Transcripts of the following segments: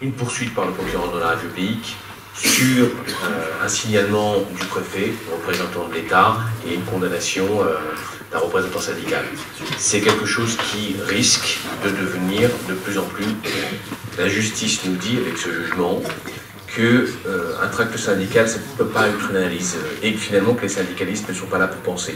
une poursuite par le procureur de la République sur un signalement du préfet, représentant de l'État, et une condamnation d'un représentant syndical. C'est quelque chose qui risque de devenir de plus en plus. La justice nous dit, avec ce jugement, qu'un tract syndical, ça ne peut pas être une analyse, et finalement que les syndicalistes ne sont pas là pour penser.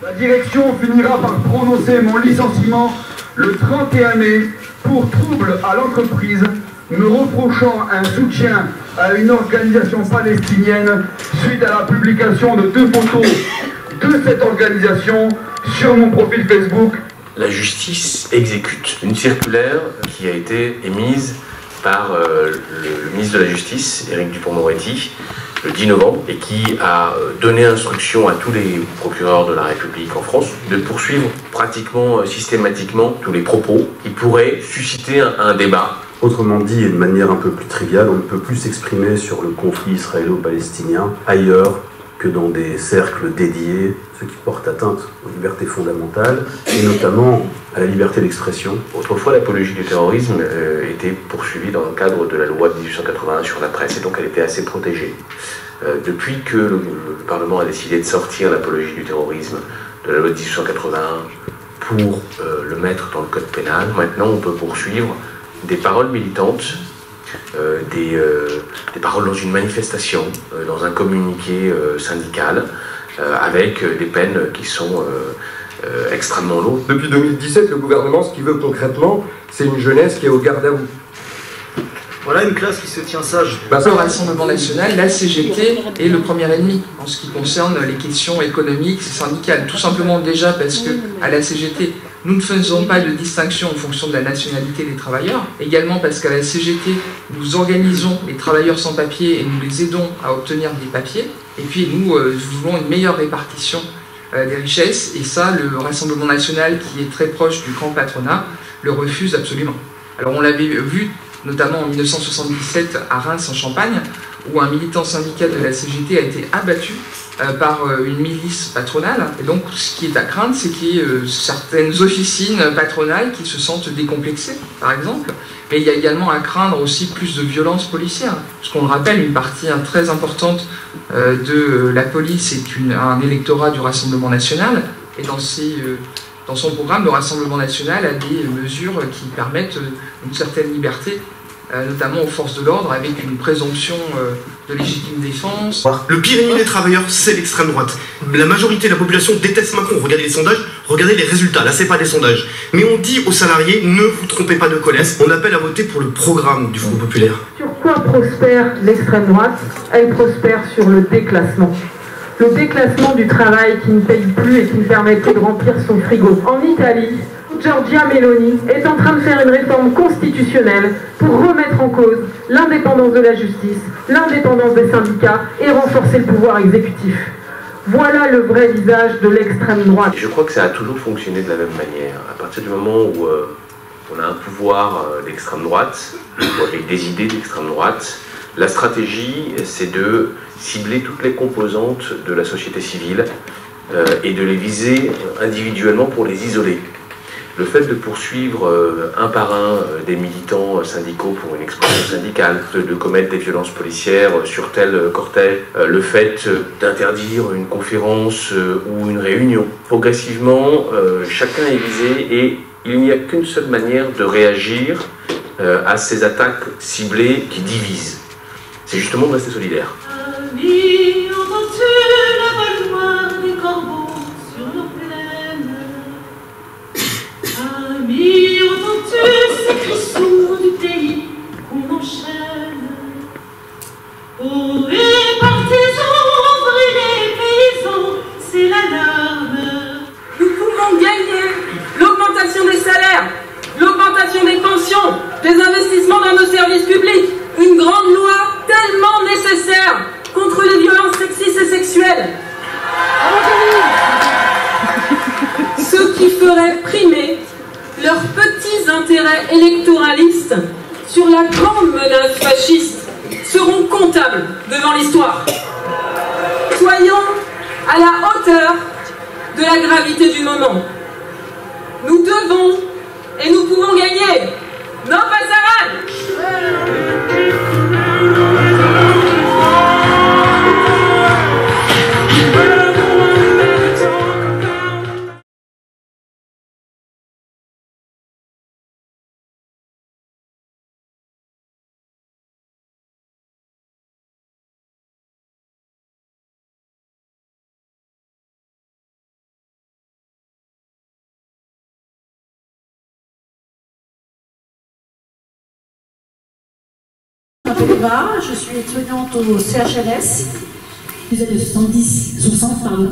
La direction finira par prononcer mon licenciement le 31 mai pour trouble à l'entreprise, me reprochant un soutien à une organisation palestinienne suite à la publication de 2 photos de cette organisation sur mon profil Facebook. La justice exécute une circulaire qui a été émise par le ministre de la Justice, Éric Dupond-Moretti, le 10 novembre, et qui a donné instruction à tous les procureurs de la République en France de poursuivre pratiquement systématiquement tous les propos qui pourraient susciter un débat. Autrement dit, et de manière un peu plus triviale, on ne peut plus s'exprimer sur le conflit israélo-palestinien ailleurs que dans des cercles dédiés, ce qui porte atteinte aux libertés fondamentales, et notamment à la liberté d'expression. Autrefois, l'apologie du terrorisme était poursuivie dans le cadre de la loi de 1881 sur la presse, et donc elle était assez protégée. Depuis que le Parlement a décidé de sortir l'apologie du terrorisme de la loi de 1881 pour le mettre dans le code pénal, maintenant on peut poursuivre des paroles militantes, des paroles dans une manifestation, dans un communiqué syndical, avec des peines qui sont extrêmement lourdes. Depuis 2017, le gouvernement, ce qu'il veut concrètement, c'est une jeunesse qui est au garde à vous. Voilà une classe qui se tient sage. Le Rassemblement national, la CGT est le premier ennemi en ce qui concerne les questions économiques et syndicales. Tout simplement déjà parce que à la CGT, nous ne faisons pas de distinction en fonction de la nationalité des travailleurs. Également parce qu'à la CGT, nous organisons les travailleurs sans papier et nous les aidons à obtenir des papiers. Et puis nous voulons une meilleure répartition des richesses. Et ça, le Rassemblement national, qui est très proche du grand patronat, le refuse absolument. Alors on l'avait vu notamment en 1977 à Reims en Champagne, où un militant syndical de la CGT a été abattu par une milice patronale. Et donc ce qui est à craindre, c'est qu'il y ait certaines officines patronales qui se sentent décomplexées, par exemple. Mais il y a également à craindre aussi plus de violence policière. Parce qu'on le rappelle, une partie très importante de la police est un électorat du Rassemblement national. Et dans son programme, le Rassemblement national a des mesures qui permettent une certaine liberté, notamment aux forces de l'ordre, avec une présomption de légitime défense. Le pire ennemi des travailleurs, c'est l'extrême droite. La majorité de la population déteste Macron. Regardez les sondages, regardez les résultats. Là, c'est pas des sondages. Mais on dit aux salariés, ne vous trompez pas de collègue. On appelle à voter pour le programme du Front populaire. Sur quoi prospère l'extrême droite? Elle prospère sur le déclassement. Le déclassement du travail qui ne paye plus et qui ne permet plus de remplir son frigo. En Italie, Giorgia Meloni est en train de faire une réforme constitutionnelle pour remettre en cause l'indépendance de la justice, l'indépendance des syndicats et renforcer le pouvoir exécutif. Voilà le vrai visage de l'extrême droite. Je crois que ça a toujours fonctionné de la même manière. À partir du moment où on a un pouvoir d'extrême droite, avec des idées d'extrême droite, la stratégie, c'est de cibler toutes les composantes de la société civile et de les viser individuellement pour les isoler. Le fait de poursuivre un par un des militants syndicaux pour une expression syndicale, de commettre des violences policières sur tel cortège, le fait d'interdire une conférence ou une réunion. Progressivement, chacun est visé et il n'y a qu'une seule manière de réagir à ces attaques ciblées qui divisent. C'est justement de rester solidaire. Ami, entends-tu le vol noir des corbeaux sur nos plaines? Ami, entends-tu ces cris sourds du pays qu'on enchaîne? Oh, les partisans, ouvriers, paysans, c'est l'alarme. Nous pouvons gagner l'augmentation des salaires, l'augmentation des pensions, des investissements dans nos services publics, une grande loi tellement nécessaire contre les violences sexistes et sexuelles. Ceux qui feraient primer leurs petits intérêts électoralistes sur la grande menace fasciste seront comptables devant l'histoire. Soyons à la hauteur de la gravité du moment. Nous devons et nous pouvons gagner. Non, pas Sarah. Je m'appelle Eva, je suis étudiante au CHLS, des années 60, pardon.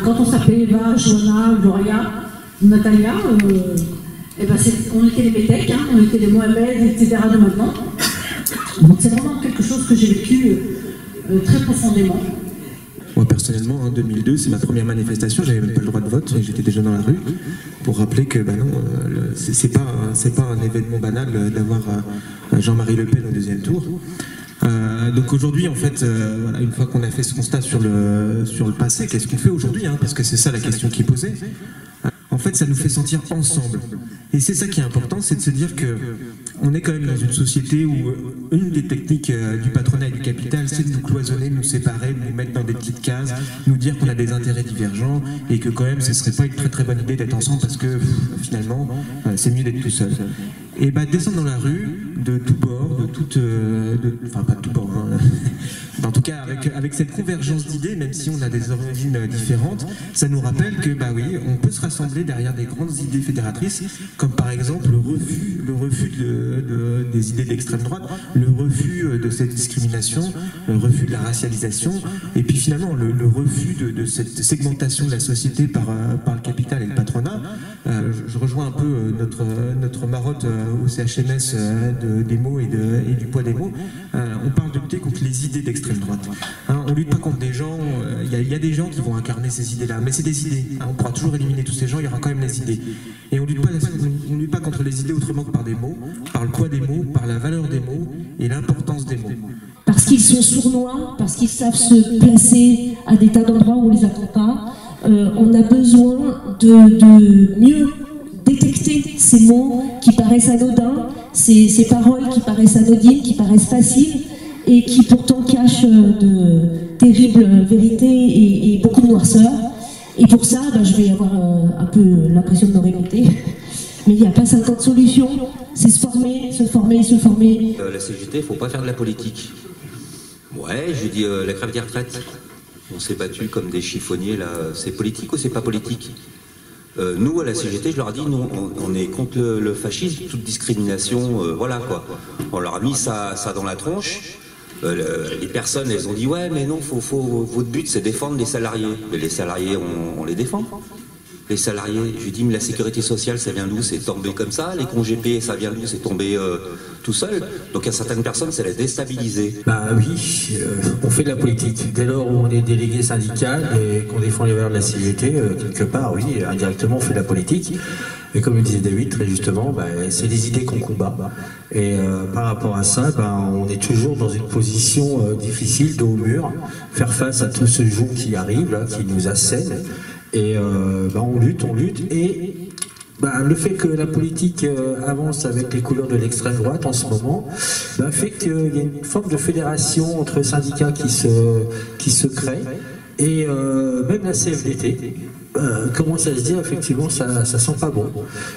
Quand on s'appelait Eva, Johanna, Gloria, Natalia, on était les Métèques, on était les Mohamed, etc. de maintenant. Donc c'est vraiment quelque chose que j'ai vécu très profondément. Moi personnellement, en 2002, c'est ma première manifestation, j'avais même pas le droit de vote, j'étais déjà dans la rue, pour rappeler que c'est pas un événement banal d'avoir Jean-Marie Le Pen au deuxième tour. Donc aujourd'hui, en fait, voilà, une fois qu'on a fait ce constat sur le passé, qu'est-ce qu'on fait aujourd'hui, parce que c'est ça la question qui est posée. En fait, ça nous fait sentir ensemble. Et c'est ça qui est important, c'est de se dire que on est quand même dans une société où une des techniques du patronat et du capital, c'est de nous cloisonner, de nous séparer, de nous mettre dans des petites cases, nous dire qu'on a des intérêts divergents et que quand même ce serait pas une très très bonne idée d'être ensemble parce que finalement c'est mieux d'être tout seul. Et descendre dans la rue de tous bords, enfin pas de tous bords, en tout cas avec cette convergence d'idées, même si on a des origines différentes, ça nous rappelle que oui, on peut se rassembler derrière des grandes idées fédératrices, comme par exemple le refus des idées de l'extrême droite, le refus de cette discrimination, le refus de la racialisation, et puis finalement le refus de cette segmentation de la société par le capital et le patronat. Je rejoins un peu notre marotte au CHMS des mots et du poids des mots. On parle de lutter contre les idées d'extrême droite. On ne lutte pas contre des gens, il y a des gens qui vont incarner ces idées-là, mais c'est des idées. On pourra toujours éliminer tous ces gens, il y aura quand même les idées. Et on ne lutte pas contre les idées autrement que par des mots, par le poids des mots, par la valeur des mots et l'importance des mots. Parce qu'ils sont sournois, parce qu'ils savent se placer à des tas d'endroits où on ne les attend pas. On a besoin de mieux détecter ces mots qui paraissent anodins, ces paroles qui paraissent anodines, qui paraissent faciles et qui pourtant cachent de terribles vérités et beaucoup de noirceur. Et pour ça, je vais avoir un peu l'impression de me répéter. Mais il n'y a pas 50 solutions, c'est se former, se former, se former. La CGT, il ne faut pas faire de la politique. Ouais, je dis la grève des retraites. On s'est battus comme des chiffonniers, là. C'est politique ou c'est pas politique? Nous, à la CGT, je leur ai dit, nous, on est contre le fascisme, toute discrimination, voilà quoi. On leur a mis ça dans la tronche. Les personnes, elles ont dit, ouais, mais non, votre but, c'est défendre les salariés. Mais les salariés, on les défend. Les salariés, je lui dis, mais la sécurité sociale, ça vient d'où? C'est tombé comme ça. Les congés payés, ça vient d'où? C'est tombé tout seul. Donc à certaines personnes, ça les déstabilisé. Oui, on fait de la politique. Dès lors où on est délégué syndical et qu'on défend les valeurs de la CGT, quelque part, oui, indirectement, on fait de la politique. Et comme le disait David, très justement, c'est des idées qu'on combat. Et par rapport à ça, on est toujours dans une position difficile, dos au mur, faire face à tout ce joug qui arrive, là, qui nous assène. Et on lutte, et le fait que la politique avance avec les couleurs de l'extrême droite en ce moment, fait qu'il y a une forme de fédération entre syndicats qui se crée, et même la CFDT commence à se dire effectivement ça sent pas bon.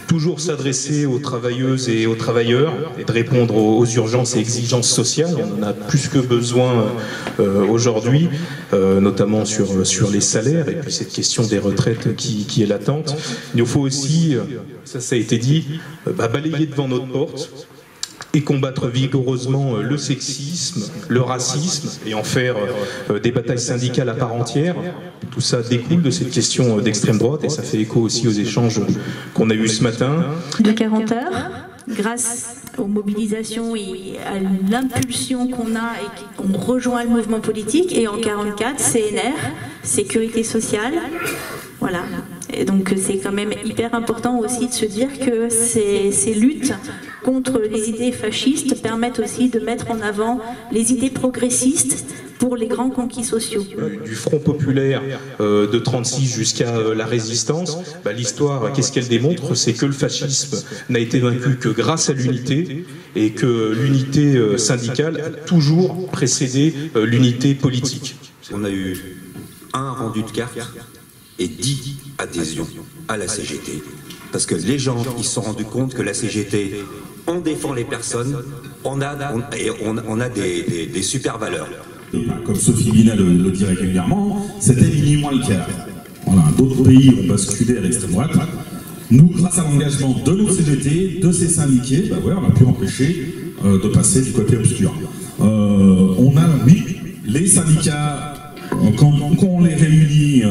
Toujours s'adresser aux travailleuses et aux travailleurs et de répondre aux urgences et exigences sociales. On en a plus que besoin aujourd'hui, notamment sur les salaires et puis cette question des retraites qui est latente. Il nous faut aussi, ça a été dit, balayer devant notre porte et combattre vigoureusement le sexisme, le racisme et en faire des batailles syndicales à part entière. Tout ça découle de cette question d'extrême droite et ça fait écho aussi aux échanges qu'on a eus ce matin. De 40 heures, grâce aux mobilisations et à l'impulsion qu'on a et qu'on rejoint le mouvement politique, et en 44, CNR, Sécurité sociale, voilà. Et donc c'est quand même hyper important aussi de se dire que ces luttes contre les idées fascistes permettent aussi de mettre en avant les idées progressistes pour les grands conquis sociaux. Du Front populaire de 36 jusqu'à la Résistance, l'histoire, qu'est-ce qu'elle démontre? C'est que le fascisme n'a été vaincu que grâce à l'unité, et que l'unité syndicale a toujours précédé l'unité politique. On a eu un rendu de carte et 10 adhésions à la CGT. Parce que les gens, ils se sont rendus compte que la CGT, on défend les personnes, on a des super valeurs. Comme Sophie Binet le dit régulièrement, c'était minuit moins le quart. Voilà, d'autres pays ont basculé à l'extrême droite. Nous, grâce à l'engagement de nos CGT, de ces syndiqués, on a pu empêcher de passer du côté obscur. Oui, les syndicats, quand on les réunit,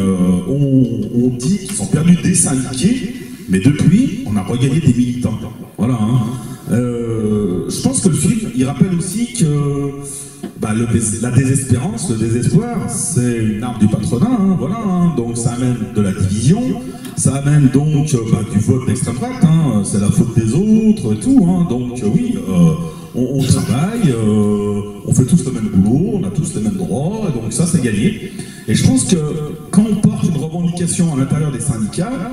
on dit qu'ils sont perdus des syndiqués, mais depuis, on a regagné des militants. Voilà. Je pense que le film, il rappelle aussi que la désespérance, le désespoir, c'est une arme du patronat, donc ça amène de la division, ça amène donc du vote d'extrême droite, c'est la faute des autres et tout, donc oui, on travaille, on fait tous le même boulot, on a tous les mêmes droits, et donc ça c'est gagné. Et je pense que quand on porte une revendication à l'intérieur des syndicats,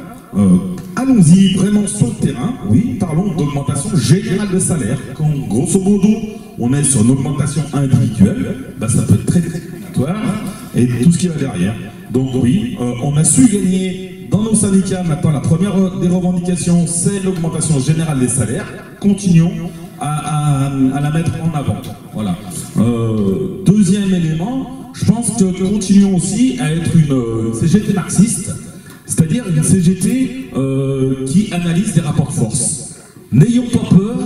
allons-y vraiment sur le terrain, oui, parlons d'augmentation générale de salaire. Quand grosso modo on est sur une augmentation individuelle, ça peut être très discriminatoire, et tout ce qui va derrière. Donc oui, on a su gagner dans nos syndicats. Maintenant, la première des revendications, c'est l'augmentation générale des salaires. Continuons à la mettre en avant. Voilà. Deuxième élément, je pense que continuons aussi à être une CGT marxiste, c'est-à-dire une CGT qui analyse les rapports de force. N'ayons pas peur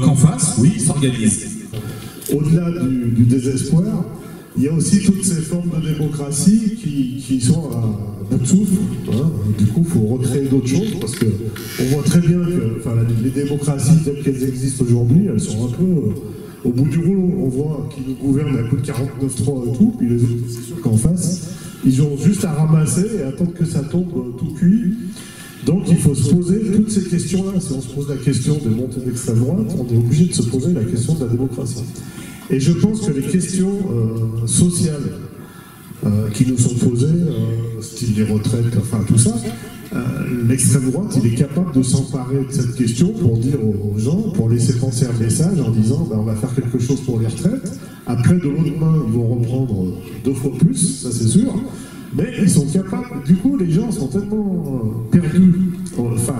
qu'en face, oui, s'organise. Au-delà du désespoir, il y a aussi toutes ces formes de démocratie qui sont à bout de souffle. Du coup, il faut recréer d'autres choses, parce qu'on voit très bien que les démocraties telles qu'elles existent aujourd'hui, elles sont un peu au bout du rouleau. On voit qu'ils nous gouvernent à coup de 49.3 et tout, puis les autres, c'est sûr qu'en face, ils ont juste à ramasser et attendre que ça tombe tout cuit. Donc il faut se poser toutes ces questions-là. Si on se pose la question des montées d'extrême droite, on est obligé de se poser la question de la démocratie. Et je pense que les questions sociales qui nous sont posées, style les retraites, tout ça, l'extrême droite, il est capable de s'emparer de cette question pour dire aux gens, pour laisser penser un message en disant on va faire quelque chose pour les retraites. Après, de l'autre main, ils vont reprendre 2 fois plus, ça c'est sûr. Mais ils sont capables, du coup les gens sont tellement perdus.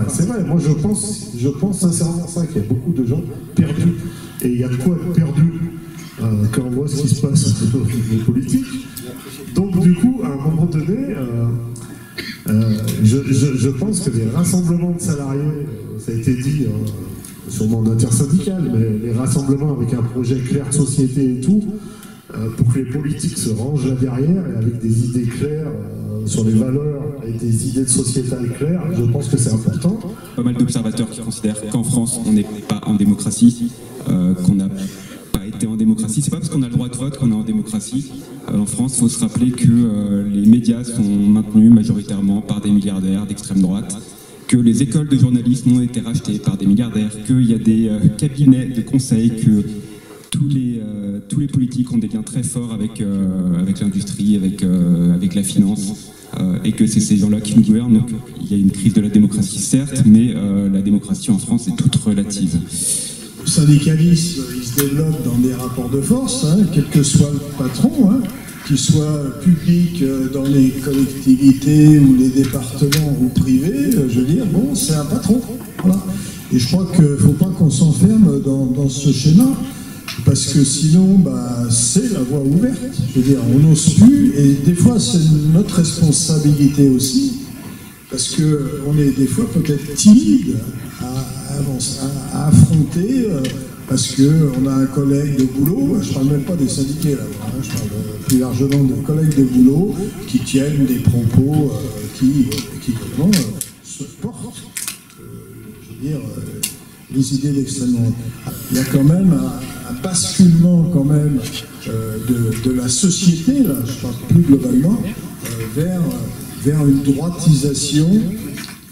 C'est vrai, moi je pense sincèrement ça, qu'il y a beaucoup de gens perdus. Et il y a de quoi être perdu quand on voit ce qui se passe au niveau politique. Donc du coup, à un moment donné, je pense que les rassemblements de salariés, ça a été dit, sûrement d'intersyndical, mais les rassemblements avec un projet clair de société et tout, pour que les politiques se rangent là derrière et avec des idées claires sur les valeurs et des idées de sociétales claires, je pense que c'est important. Pas mal d'observateurs qui considèrent qu'en France, on n'est pas en démocratie, qu'on n'a pas été en démocratie. C'est pas parce qu'on a le droit de vote qu'on est en démocratie. En France, il faut se rappeler que les médias sont maintenus majoritairement par des milliardaires d'extrême droite, que les écoles de journalisme ont été rachetées par des milliardaires, qu'il y a des cabinets de conseil, que tous les politiques ont des liens très forts avec l'industrie, avec la finance, et que c'est ces gens-là qui nous gouvernent. Donc il y a une crise de la démocratie, certes, mais la démocratie en France est toute relative. Le syndicalisme, il se développe dans des rapports de force, quel que soit le patron, qu'il soit public dans les collectivités ou les départements ou privés, je veux dire, bon, c'est un patron. Voilà. Et je crois qu'il ne faut pas qu'on s'enferme dans ce schéma. Parce que sinon, c'est la voie ouverte. Je veux dire, on n'ose plus, et des fois, c'est notre responsabilité aussi, parce qu'on est des fois peut-être timide à affronter, parce qu'on a un collègue de boulot, je ne parle même pas des syndiqués là, je parle plus largement de collègues de boulot qui tiennent des propos qui vraiment se portent, je veux dire, les idées d'extrême droite. Il y a quand même un basculement quand même de la société, là, je parle plus globalement, vers une droitisation,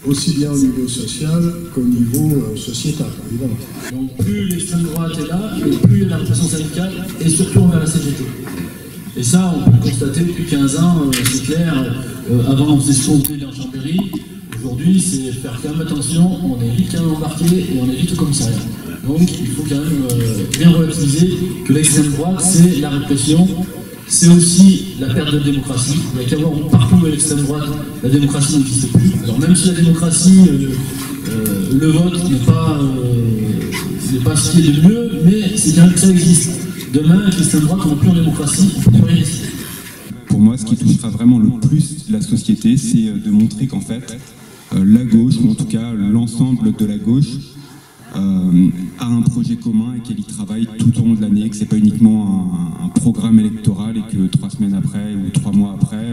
aussi bien au niveau social qu'au niveau sociétal, évidemment. Donc plus l'extrême droite est là, et plus il y a la répression syndicale, et surtout envers la CGT. Et ça, on peut le constater depuis 15 ans, c'est clair. Avant, on faisait ce qu'on voulait dans Chambéry. Aujourd'hui, c'est faire quand même attention, on est vite quand même embarqué et on est vite comme ça. Donc, il faut quand même bien relativiser que l'extrême droite, c'est la répression, c'est aussi la perte de démocratie. Il y a qu'à voir partout à l'extrême droite, la démocratie n'existe plus. Alors, même si la démocratie, le vote n'est pas ce qui est de mieux, mais c'est quand même que ça existe. Demain, avec l'extrême droite, on n'a plus en démocratie, on ne peut plus rien ici. Pour moi, ce qui touchera vraiment le plus la société, c'est de montrer qu'en fait, la gauche, ou en tout cas l'ensemble de la gauche, a un projet commun et qu'elle y travaille tout au long de l'année, que c'est pas uniquement un programme électoral et que 3 semaines après ou 3 mois après,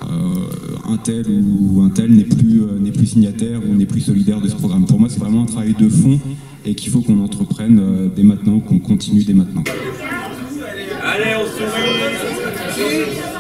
un tel ou un tel n'est plus signataire ou n'est plus solidaire de ce programme. Pour moi, c'est vraiment un travail de fond et qu'il faut qu'on entreprenne dès maintenant, qu'on continue dès maintenant. Allez, on sourit.